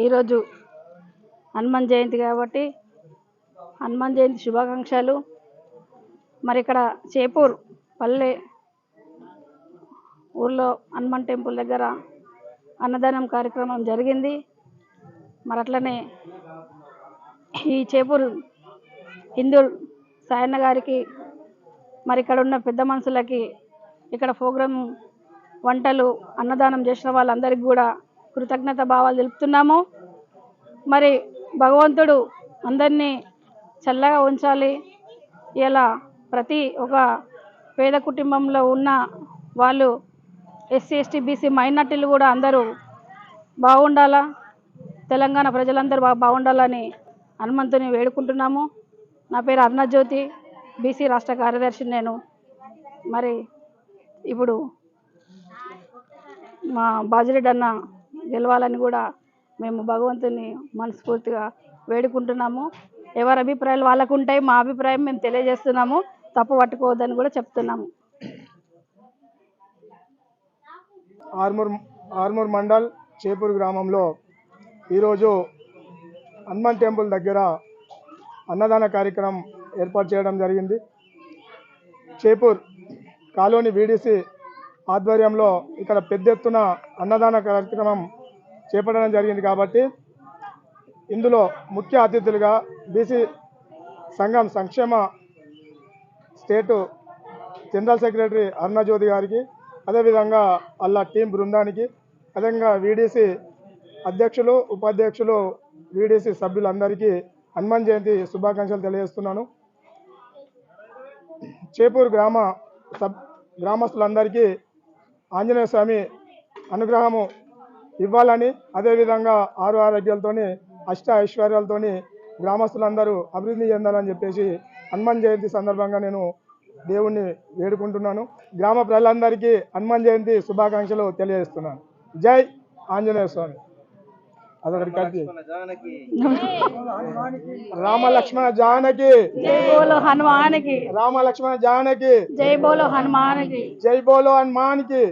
ఈరోజు హనుమాన్ జయంతి కాబట్టి హనుమాన్ జయంతి శుభాకాంక్షలు. మరి ఇక్కడ చేపూర్ పల్లె ఊర్లో హనుమాన్ టెంపుల్ దగ్గర అన్నదానం కార్యక్రమం జరిగింది. మరి అట్లనే ఈ చేపూర్ హిందూ సాయన్న గారికి, మరి ఇక్కడ ఉన్న పెద్ద మనుషులకి, ఇక్కడ ప్రోగ్రాం వంటలు అన్నదానం చేసిన వాళ్ళందరికీ కూడా కృతజ్ఞత భావాలు తెలుపుతున్నాము. మరి భగవంతుడు అందరినీ చల్లగా ఉంచాలి. ఇలా ప్రతి ఒక పేద కుటుంబంలో ఉన్న వాళ్ళు ఎస్సీ ఎస్టీ బీసీ మైనార్టీలు కూడా అందరూ బాగుండాలా, తెలంగాణ ప్రజలందరూ బాగుండాలని హనుమంతుని వేడుకుంటున్నాము. నా పేరు అరుణజ్యోతి, బీసీ రాష్ట్ర కార్యదర్శి నేను. మరి ఇప్పుడు మా బాజిరెడ్డి అన్న గెలవాలని కూడా మేము భగవంతుని మనస్ఫూర్తిగా వేడుకుంటున్నాము. ఎవరి అభిప్రాయాలు వాళ్ళకు ఉంటాయి, మా అభిప్రాయం మేము తెలియజేస్తున్నాము, తప్పు పట్టుకోవద్దని కూడా చెప్తున్నాము. ఆర్మూర్ మండల్ చేపూర్ గ్రామంలో ఈరోజు హనుమాన్ టెంపుల్ దగ్గర అన్నదాన కార్యక్రమం ఏర్పాటు చేయడం జరిగింది. చేపూర్ కాలోనీ వీడీసీ ఆధ్వర్యంలో ఇక్కడ పెద్ద ఎత్తున అన్నదాన కార్యక్రమం చేపట్టడం జరిగింది. కాబట్టి ఇందులో ముఖ్య అతిథులుగా బీసీ సంఘం సంక్షేమ స్టేటు జనరల్ సెక్రటరీ అరుణజ్యోతి గారికి, అదేవిధంగా వాళ్ళ టీం బృందానికి, అదేవిధంగా వీడీసీ అధ్యక్షులు ఉపాధ్యక్షులు వీడీసీ సభ్యులందరికీ హనుమాన్ జయంతి శుభాకాంక్షలు తెలియజేస్తున్నాను. చేపూర్ గ్రామస్తులందరికీ ఆంజనేయ స్వామి అనుగ్రహము ఇవ్వాలని, అదేవిధంగా ఆరోగ్యాలతో అష్ట ఐశ్వర్యాలతో గ్రామస్తులందరూ అభివృద్ధి చెందాలని చెప్పేసి హనుమాన్ జయంతి సందర్భంగా నేను దేవుణ్ణి వేడుకుంటున్నాను. గ్రామ ప్రజలందరికీ హనుమాన్ జయంతి శుభాకాంక్షలు తెలియజేస్తున్నాను. జై ఆంజనేయ స్వామి. అదొకటి రామ లక్ష్మణ జానకి, జై బోలో హనుమానికి, రామ లక్ష్మణ జానకి, జై బోలో హనుమానికి, జై బోలో హనుమానికి.